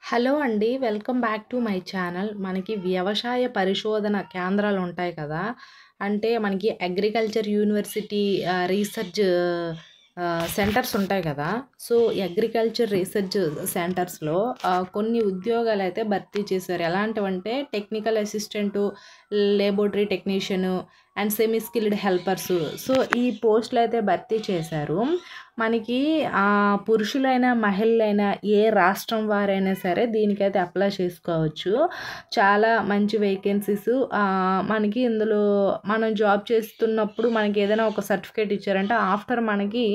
Hello అండి. Welcome back to my channel. మనకి వ్యవసాయ పరిశోధన కేంద్రాలు ఉంటాయి కదా! అంటే మనకి అగ్రికల్చర్ యూనివర్సిటీ రీసెర్చ్ సెంటర్స్ ఉంటాయి కదా! సో, అగ్రికల్చర్ రీసెర్చ్ సెంటర్స్‌లో కొన్ని ఉద్యోగాలైతే భర్తీ చేశారు. ఎలాంటివంటే technical assistant, laboratory technician and semi skilled helpers. So, ఈ పోస్టులైతే భర్తీ చేశారు. మనకి పురుషులైనా, మహిళలైనా ఏ రాష్ట్రం వారైనా సరే దీనికైతే అప్లై చేసుకోవచ్చు. చాలా మంచి వేకెన్సీస్. మనకి ఇందులో మనం జాబ్ చేస్తున్నప్పుడు మనకి ఏదైనా ఒక సర్టిఫికేట్ ఇచ్చారంటే ఆఫ్టర్ మనకి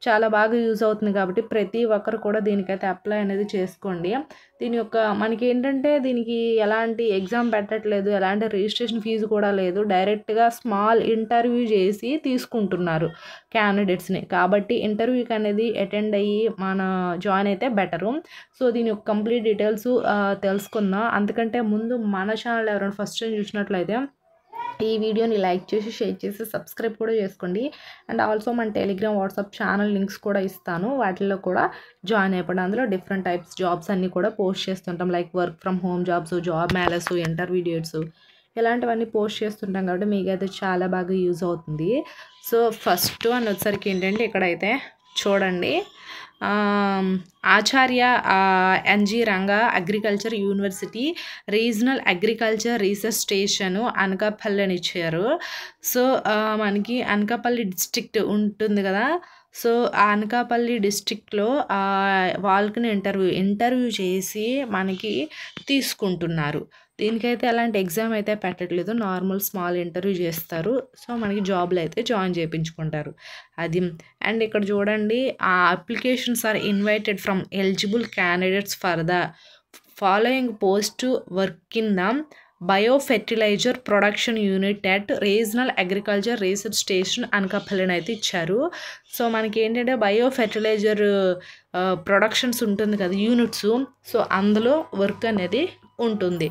చాలా బాగా యూజ్ అవుతుంది కాబట్టి ప్రతి ఒక్కరు కూడా దీనికైతే అప్లై అనేది చేసుకోండి. దీని యొక్క మనకేంటంటే దీనికి ఎలాంటి ఎగ్జామ్ పెట్టట్లేదు, ఎలాంటి రిజిస్ట్రేషన్ ఫీజు కూడా లేదు. డైరెక్ట్‌గా స్మాల్ ఇంటర్వ్యూ చేసి తీసుకుంటున్నారు క్యాండిడేట్స్‌ని. కాబట్టి ఇంటర్వ్యూకి అనేది అటెండ్ అయ్యి మన జాయిన్ అయితే బెటరు. సో, దీని యొక్క కంప్లీట్ డీటెయిల్స్ తెలుసుకుందాం. అంతకంటే ముందు మన ఛానల్ ఎవరైనా ఫస్ట్ టైం చూసినట్లయితే ఈ వీడియోని లైక్ చేసి, షేర్ చేసి, సబ్స్క్రైబ్ కూడా చేసుకోండి. అండ్ ఆల్సో మన టెలిగ్రామ్, వాట్సాప్ ఛానల్ లింక్స్ కూడా ఇస్తాను. వాటిల్లో కూడా జాయిన్ అయిపోండి. అందులో డిఫరెంట్ టైప్స్ జాబ్స్ అన్నీ కూడా పోస్ట్ చేస్తుంటాం. Like work from home jobs, job melas, interview dates ఇలాంటివన్నీ పోస్ట్ చేస్తుంటాం కాబట్టి మీకైతే చాలా బాగా యూజ్ అవుతుంది. సో, ఫస్ట్ అని వచ్చేసరికి ఏంటంటే ఇక్కడైతే చూడండి, Acharya NG Ranga agriculture university regional agriculture research station Anakapalli అని ఇచ్చారు. సో, మనకి అనకాపల్లి డిస్ట్రిక్ట్ ఉంటుంది కదా! సో, ఆ అనకాపల్లి డిస్ట్రిక్ట్‌లో వాళ్ళకి ఇంటర్వ్యూ చేసి మనకి తీసుకుంటున్నారు. దీనికైతే ఎలాంటి ఎగ్జామ్ అయితే పెట్టట్లేదు. నార్మల్ స్మాల్ ఇంటర్వ్యూ చేస్తారు. సో, మనకి జాబ్‌లో అయితే జాయిన్ చేపించుకుంటారు. అది. అండ్ ఇక్కడ చూడండి, applications are invited from eligible candidates for the following post work in the bio fertiliser production unit at regional agriculture research station అనకాపల్లిని అయితే ఇచ్చారు. సో, మనకి ఏంటంటే బయో ఫెర్టిలైజర్ ప్రొడక్షన్స్ ఉంటుంది కదా యూనిట్స్. సో, అందులో వర్క్ అనేది ఉంటుంది.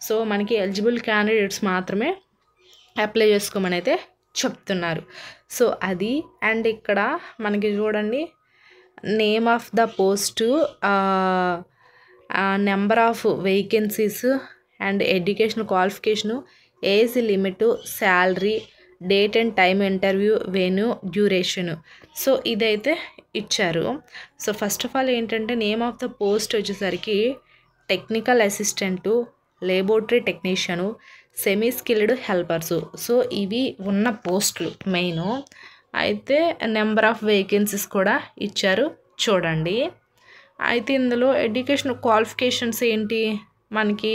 సో, మనకి ఎలిజిబుల్ క్యాండిడేట్స్ మాత్రమే అప్లై చేసుకోమని అయితే చెప్తున్నారు. సో, అది. అండ్ ఇక్కడ మనకి చూడండి, name of the post, number of vacancies and education qualification, age limit, salary, date and time interview, venue, duration. So, ఇదైతే ఇచ్చారు. సో, ఫస్ట్ ఆఫ్ ఆల్ ఏంటంటే నేమ్ ఆఫ్ ద పోస్ట్ వచ్చేసరికి technical assistant, laboratory technician, semi skilled helpers. So, ఇవి ఉన్న పోస్టులు main. అయితే number of vacancies కూడా ఇచ్చారు చూడండి. అయితే ఇందులో ఎడ్యుకేషన్ క్వాలిఫికేషన్స్ ఏంటి మనకి,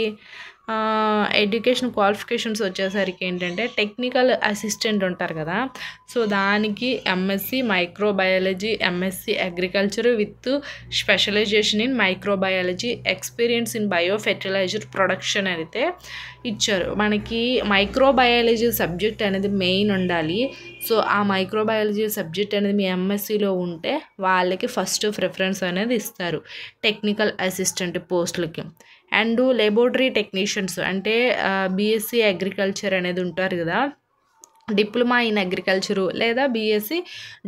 ఎడ్యుకేషన్ క్వాలిఫికేషన్స్ వచ్చేసరికి ఏంటంటే టెక్నికల్ అసిస్టెంట్ ఉంటారు కదా! సో, దానికి MSc microbiology, MSc agriculture with specialization in microbiology, experience in bio fertiliser production అయితే ఇచ్చారు. మనకి మైక్రోబయాలజీ సబ్జెక్ట్ అనేది మెయిన్ ఉండాలి. సో, ఆ మైక్రోబయాలజీ సబ్జెక్ట్ అనేది మీ ఎంఎస్సిలో ఉంటే వాళ్ళకి ఫస్ట్ ప్రిఫరెన్స్ అనేది ఇస్తారు టెక్నికల్ అసిస్టెంట్ పోస్టులకి. అండ్ లేబోరేటరీ టెక్నీషియన్స్ అంటే బీఎస్సీ అగ్రికల్చర్ అనేది ఉంటారు కదా, డిప్లొమా ఇన్ అగ్రికల్చరు లేదా బీఎస్సీ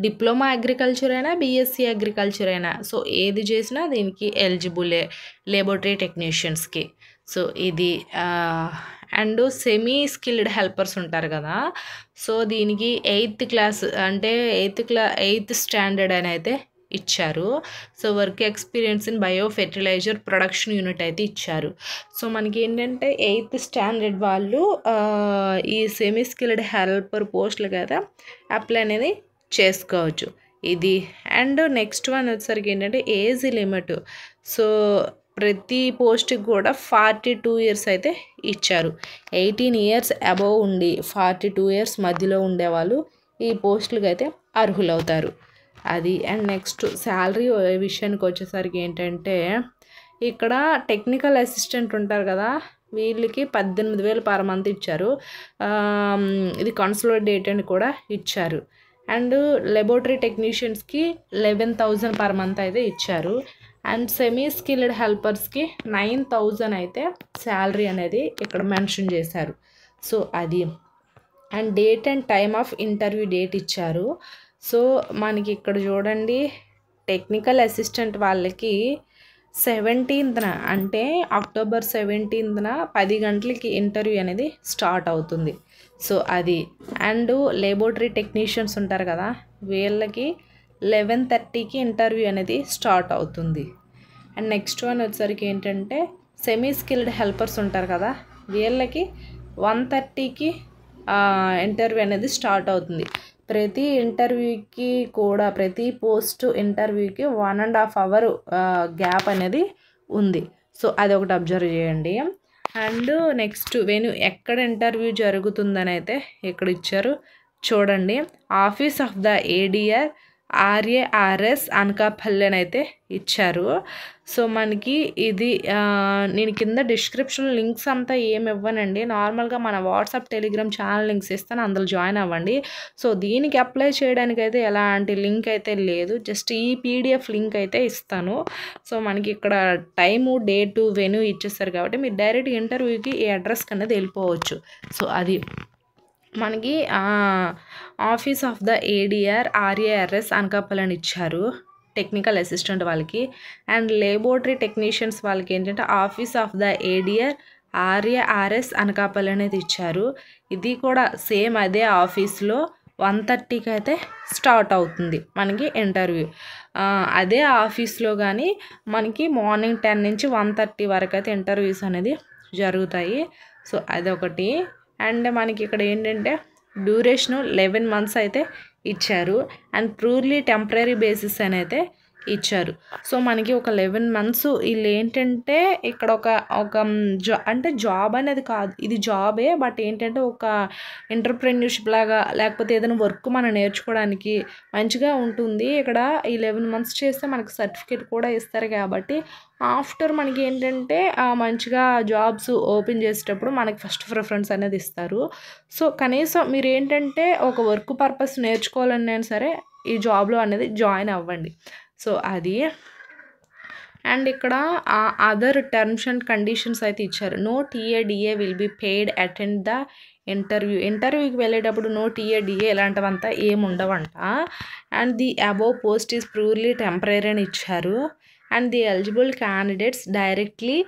డిప్లొమా అగ్రికల్చర్ అయినా, బీఎస్సీ అగ్రికల్చర్ అయినా, సో ఏది చేసినా దీనికి ఎలిజిబులే లేబోరేటరీ టెక్నీషియన్స్కి. సో, ఇది. అండ్ సెమీ స్కిల్డ్ హెల్పర్స్ ఉంటారు కదా, సో దీనికి 8th క్లాస్ అంటే 8th స్టాండర్డ్ అని అయితే ఇచ్చారు. So, work experience in bio fertiliser production unit అయితే ఇచ్చారు. సో, మనకి ఏంటంటే 8th స్టాండర్డ్ వాళ్ళు ఈ సెమీ స్కిల్డ్ హెల్పర్ పోస్టులకి అయితే అప్లై అనేది చేసుకోవచ్చు. ఇది. అండ్ నెక్స్ట్ వన్ వచ్చేసరికి ఏంటంటే ఏజ్ లిమిట్. సో, ప్రతి పోస్ట్కి కూడా 42 ఇయర్స్ అయితే ఇచ్చారు. 18 ఇయర్స్ అబోవ్ ఉండి 42 ఇయర్స్ మధ్యలో ఉండేవాళ్ళు ఈ పోస్టులకి అయితే అర్హులవుతారు. అది. అండ్ నెక్స్ట్ శాలరీ విషయానికి వచ్చేసరికి ఏంటంటే ఇక్కడ టెక్నికల్ అసిస్టెంట్ ఉంటారు కదా, వీళ్ళకి 18,000 పర్ మంత్ ఇచ్చారు. ఇది కన్సాలిడేట్ అని కూడా ఇచ్చారు. అండ్ లెబోరేటరీ టెక్నీషియన్స్కి 11,000 పర్ మంత్ అయితే ఇచ్చారు. అండ్ సెమీ స్కిల్డ్ హెల్పర్స్కి 9,000 అయితే శాలరీ అనేది ఇక్కడ మెన్షన్ చేశారు. సో, అది. And date and time of interview date ఇచ్చారు. సో, మనకి ఇక్కడ చూడండి, టెక్నికల్ అసిస్టెంట్ వాళ్ళకి 17th అంటే అక్టోబర్ 17th 10 గంటలకి ఇంటర్వ్యూ అనేది స్టార్ట్ అవుతుంది. సో అది అండ్ లేబోరేటరీ టెక్నీషియన్స్ ఉంటారు కదా, వీళ్ళకి 11:30కి ఇంటర్వ్యూ అనేది స్టార్ట్ అవుతుంది. అండ్ నెక్స్ట్ వన్ వచ్చేసరికి ఏంటంటే సెమీ స్కిల్డ్ హెల్పర్స్ ఉంటారు కదా, వీళ్ళకి 1:30కి ఇంటర్వ్యూ అనేది స్టార్ట్ అవుతుంది. ప్రతి ఇంటర్వ్యూకి కూడా ప్రతి పోస్ట్ ఇంటర్వ్యూకి 1.5 hour గ్యాప్ అనేది ఉంది. సో అది ఒకటి అబ్జర్వ్ చేయండి. అండ్ నెక్స్ట్ వెన్యూ ఎక్కడ ఇంటర్వ్యూ జరుగుతుందని అయితే ఇక్కడ ఇచ్చారు చూడండి. Office of the ADR RARS Anakapalli అని అయితే ఇచ్చారు. సో మనకి ఇది నేను కింద డిస్క్రిప్షన్ లింక్స్ అంతా ఏమి ఇవ్వనండి, నార్మల్గా మన వాట్సాప్ టెలిగ్రామ్ ఛానల్ లింక్స్ ఇస్తాను, అందులో జాయిన్ అవ్వండి. సో దీనికి అప్లై చేయడానికి అయితే ఎలాంటి లింక్ అయితే లేదు, జస్ట్ ఈ PDF లింక్ అయితే ఇస్తాను. సో మనకి ఇక్కడ టైము, డేటు, వెన్యూ ఇచ్చేస్తారు కాబట్టి మీరు డైరెక్ట్ ఇంటర్వ్యూకి ఈ అడ్రస్కి అనేది వెళ్ళిపోవచ్చు. సో అది మనకి office of the ADR RARS Anakapalli అని ఇచ్చారు టెక్నికల్ అసిస్టెంట్ వాళ్ళకి. అండ్ లేబోరేటరీ టెక్నీషియన్స్ వాళ్ళకి ఏంటంటే office of the ADR RARS Anakapalli అనేది ఇచ్చారు. ఇది కూడా సేమ్ అదే ఆఫీస్లో 1:30కి అయితే స్టార్ట్ అవుతుంది మనకి ఇంటర్వ్యూ. అదే ఆఫీస్లో కానీ మనకి మార్నింగ్ 10 నుంచి 1:30 వరకు అయితే ఇంటర్వ్యూస్ అనేది జరుగుతాయి. సో అదొకటి. అండ్ మనకి ఇక్కడ ఏంటంటే డ్యూరేషను 11 months అయితే ఇచ్చారు. అండ్ ప్యూర్లీ టెంపరీ బేసిస్ అని అయితే ఇచ్చారు. సో మనకి ఒక 11 months వీళ్ళు ఏంటంటే ఇక్కడ ఒక అంటే జాబ్ అనేది కాదు, ఇది జాబే, బట్ ఏంటంటే ఒక ఎంటర్ప్రెన్యూర్షిప్ లాగా లేకపోతే ఏదైనా వర్క్ మనం నేర్చుకోవడానికి మంచిగా ఉంటుంది. ఇక్కడ 11 months చేస్తే మనకు సర్టిఫికేట్ కూడా ఇస్తారు కాబట్టి ఆఫ్టర్ మనకి ఏంటంటే మంచిగా జాబ్స్ ఓపెన్ చేసేటప్పుడు మనకి ఫస్ట్ ప్రిఫరెన్స్ అనేది ఇస్తారు. సో కనీసం మీరు ఏంటంటే ఒక వర్క్ పర్పస్ నేర్చుకోవాలన్నా సరే ఈ జాబ్లో అనేది జాయిన్ అవ్వండి. సో అది. అండ్ ఇక్కడ అదర్ టర్మ్స్ అండ్ కండిషన్స్ అయితే ఇచ్చారు. No TADA will be paid attend the ఇంటర్వ్యూకి వెళ్ళేటప్పుడు నో TADA ఇలాంటివంతా ఏమి ఉండవంట. And the above post is purely temporary అని ఇచ్చారు. And the eligible candidates directly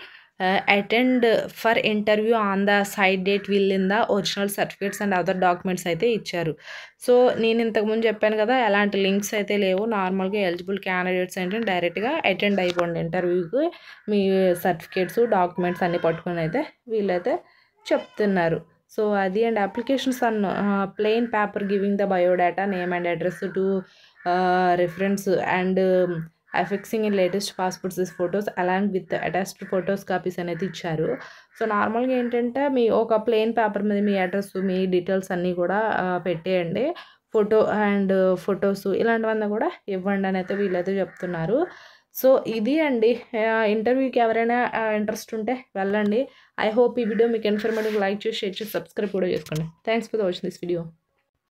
attend for interview on the side date will in the original certificates and other documents అయితే ఇచ్చారు. So నేను ఇంతకుముందు చెప్పాను కదా, ఎలాంటి లింక్స్ అయితే లేవు, నార్మల్గా ఎలిజిబుల్ క్యాండిడేట్స్ ఏంటంటే డైరెక్ట్గా అటెండ్ అయిపోండి ఇంటర్వ్యూకి, మీ సర్టిఫికేట్స్ డాక్యుమెంట్స్ అన్నీ పట్టుకొని అయితే వీళ్ళైతే చెప్తున్నారు. సో అది. And applications on plain paper giving the biodata name and address to reference and affixing in latest passport size photos along with the attached photos copies అనేది ఇచ్చారు. సో నార్మల్గా ఏంటంటే మీ ఒక ప్లెయిన్ పేపర్ మీద మీ అడ్రస్, మీ details అన్నీ కూడా పెట్టేయండి. Photos ఇలాంటివన్నీ కూడా ఇవ్వండి అని అయితే వీళ్ళైతే చెప్తున్నారు. సో ఇది అండి. ఇంటర్వ్యూకి ఎవరైనా ఇంట్రెస్ట్ ఉంటే వెళ్ళండి. ఐ హోప్ ఈ వీడియో మీకు ఇన్ఫర్మేటివ్. లైక్ చేసి, షేర్ చేసి, సబ్స్క్రైబ్ కూడా చేసుకోండి. Thanks for watching this video.